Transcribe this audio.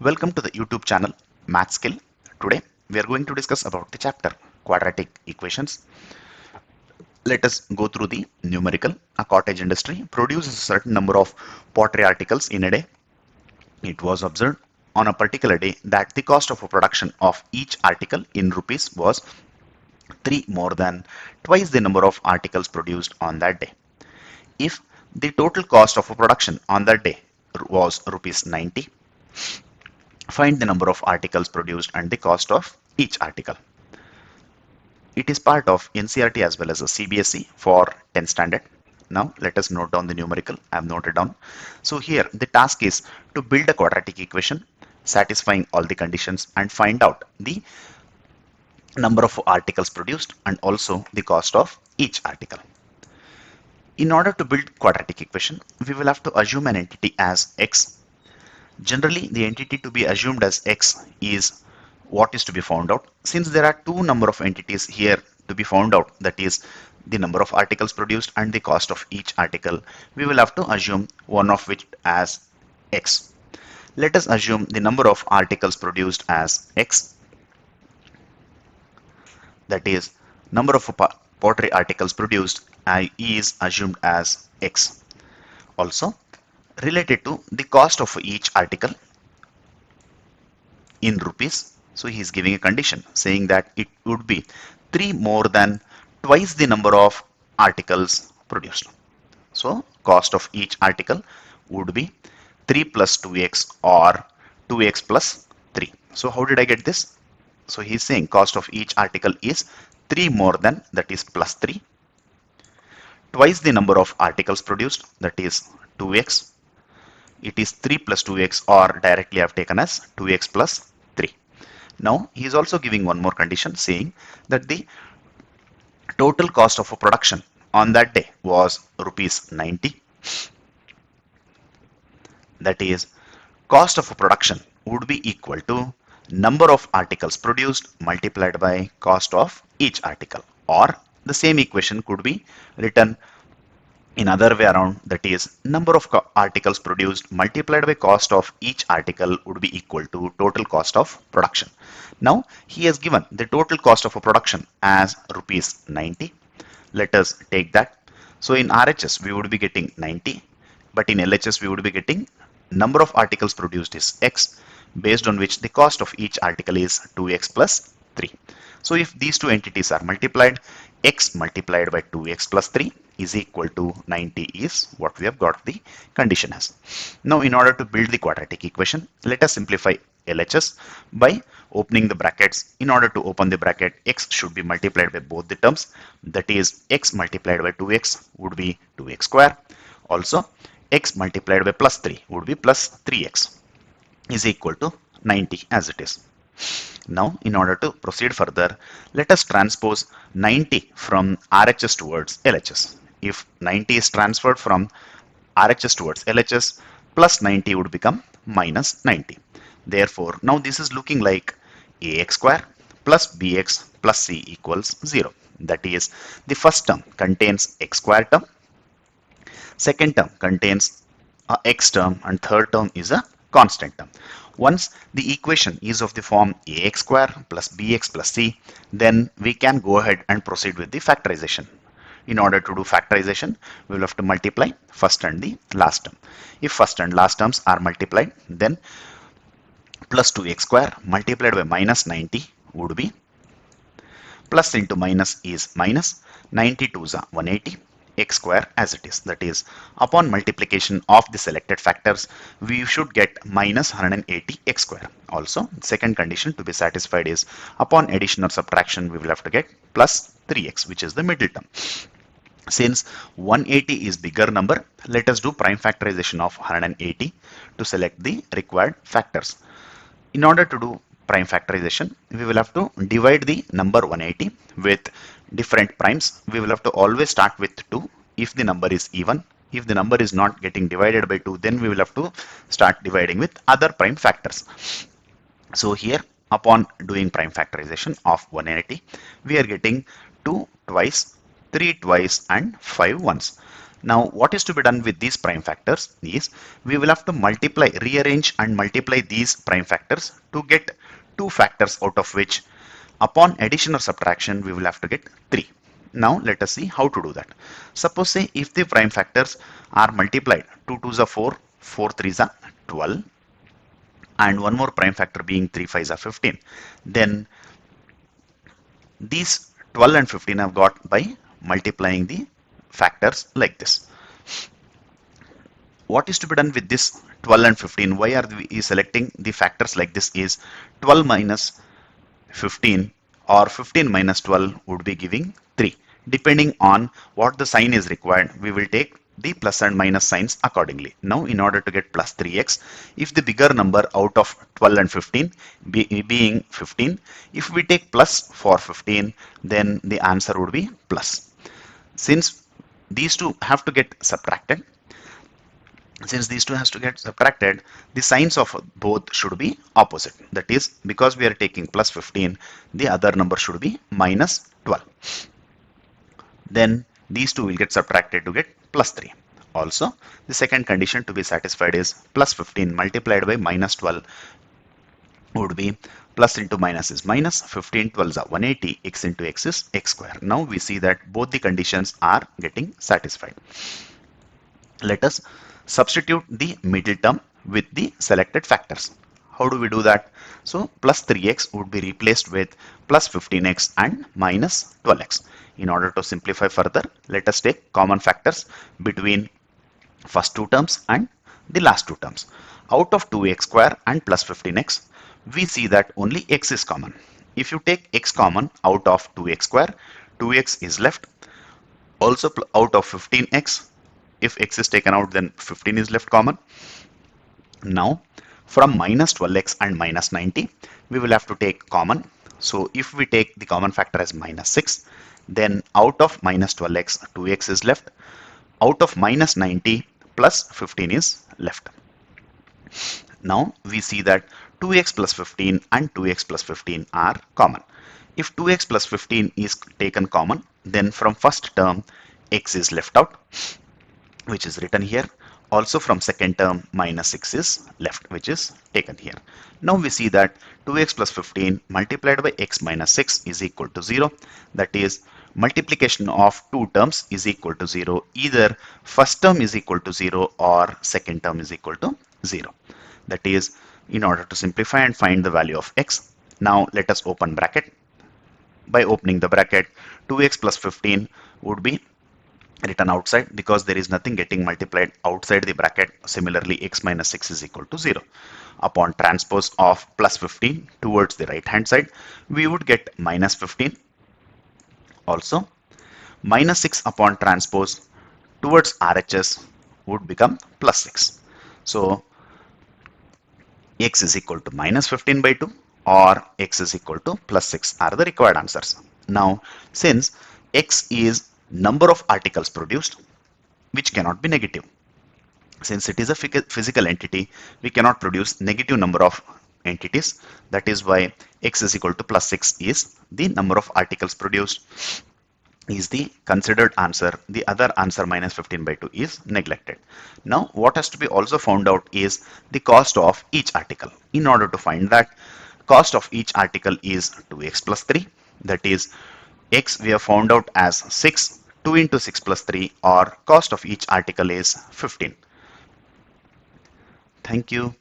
Welcome to the YouTube channel Math Skill. Today we are going to discuss about the chapter Quadratic Equations. Let us go through the numerical. A cottage industry produces a certain number of pottery articles in a day. It was observed on a particular day that the cost of a production of each article in rupees was 3 more than twice the number of articles produced on that day. If the total cost of a production on that day was rupees 90, find the number of articles produced and the cost of each article. It is part of NCERT as well as a CBSE for 10th standard. Now let us note down the numerical. I have noted down. So here the task is to build a quadratic equation satisfying all the conditions and find out the number of articles produced and also the cost of each article. In order to build quadratic equation, we will have to assume an entity as x. Generally, the entity to be assumed as x is what is to be found out. Since there are two number of entities here to be found out, that is the number of articles produced and the cost of each article, we will have to assume one of which as x. Let us assume the number of articles produced as x, that is number of pottery articles produced is assumed as x. Also related to the cost of each article in rupees. So he is giving a condition saying that it would be 3 more than twice the number of articles produced. So cost of each article would be 3 plus 2x or 2x plus 3. So how did I get this? So he is saying cost of each article is 3 more than, that is plus 3, twice the number of articles produced, that is 2x. It is 3 plus 2x, or directly I have taken as 2x plus 3. Now he is also giving one more condition saying that the total cost of a production on that day was rupees 90. That is cost of a production would be equal to number of articles produced multiplied by cost of each article, or the same equation could be written in other way around, that is number of articles produced multiplied by cost of each article would be equal to total cost of production. Now he has given the total cost of a production as rupees 90. Let us take that. So in RHS we would be getting 90, but in LHS we would be getting number of articles produced is x, based on which the cost of each article is 2x plus 3. So if these two entities are multiplied, x multiplied by 2x plus 3 is equal to 90 is what we have got the condition as. Now in order to build the quadratic equation, let us simplify LHS by opening the brackets. In order to open the bracket, x should be multiplied by both the terms, that is x multiplied by 2x would be 2x square. Also x multiplied by plus 3 would be plus 3x is equal to 90 as it is. Now in order to proceed further, let us transpose 90 from RHS towards LHS. If 90 is transferred from RHS towards LHS, plus 90 would become minus 90. Therefore now this is looking like ax square plus bx plus c equals 0. That is the first term contains x square term, second term contains a x term, and third term is a constant term. Once the equation is of the form ax square plus bx plus c, then we can go ahead and proceed with the factorization. In order to do factorization, we will have to multiply first and the last term. If first and last terms are multiplied, then plus 2x square multiplied by minus 90 would be plus into minus is minus 92 is 180 x square as it is. That is upon multiplication of the selected factors, we should get minus 180 x square. Also second condition to be satisfied is upon addition or subtraction we will have to get plus 3x, which is the middle term. Since 180 is bigger number, let us do prime factorization of 180 to select the required factors. In order to do prime factorization, we will have to divide the number 180 with different primes. We will have to always start with 2 if the number is even. If the number is not getting divided by 2, then we will have to start dividing with other prime factors. So here upon doing prime factorization of 180, we are getting 2 twice, 3 twice and 5 once. Now, what is to be done with these prime factors is we will have to rearrange and multiply these prime factors to get two factors out of which upon addition or subtraction we will have to get 3. Now, let us see how to do that. Suppose say if the prime factors are multiplied, 2 2s are 4, 4 3s are 12, and one more prime factor being 3 5s are 15, then these 12 and 15 I've got by multiplying the factors like this. What is to be done with this 12 and 15? Why are we selecting the factors like this is 12 minus 15 or 15 minus 12 would be giving 3. Depending on what the sign is required, we will take the plus and minus signs accordingly. Now, in order to get plus 3x, if the bigger number out of 12 and 15 being 15, if we take plus for 15, then the answer would be plus. Since these two have to get subtracted, the signs of both should be opposite. That is, because we are taking plus 15, the other number should be minus 12. Then these two will get subtracted to get plus 3. Also, the second condition to be satisfied is plus 15 multiplied by minus 12 would be plus into minus is minus, 15 12s are 180, x into x is x square. Now we see that both the conditions are getting satisfied. Let us substitute the middle term with the selected factors. How do we do that? So plus 3x would be replaced with plus 15x and minus 12x. In order to simplify further, let us take common factors between first two terms and the last two terms. Out of 2x square and plus 15x, we see that only x is common. If you take x common out of 2x square, 2x is left. Also out of 15x, if x is taken out, then 15 is left common. Now, from minus 12x and minus 90, we will have to take common. So if we take the common factor as minus 6, then out of minus 12x, 2x is left. Out of minus 90 plus 15 is left. Now we see that 2x plus 15 and 2x plus 15 are common. If 2x plus 15 is taken common, then from first term x is left out, which is written here. Also from second term minus 6 is left, which is taken here. Now we see that 2x plus 15 multiplied by x minus 6 is equal to 0. That is, multiplication of two terms is equal to 0. Either first term is equal to 0 or second term is equal to 0. That is, in order to simplify and find the value of x. Now let us open bracket. By opening the bracket, 2x plus 15 would be written outside because there is nothing getting multiplied outside the bracket. Similarly, x minus 6 is equal to 0. Upon transpose of plus 15 towards the right hand side, we would get minus 15. Also, minus 6 upon transpose towards RHS would become plus 6. So, x is equal to minus 15 by 2 or x is equal to plus 6 are the required answers. Now, since x is number of articles produced, which cannot be negative. Since it is a physical entity, we cannot produce negative number of entities. That is why x is equal to plus 6 is the number of articles produced, is the considered answer. The other answer minus 15 by 2 is neglected. Now what has to be also found out is the cost of each article. In order to find that, cost of each article is 2x plus 3. That is, x we have found out as 6. 2 into 6 plus 3, or cost of each article is 15. Thank you.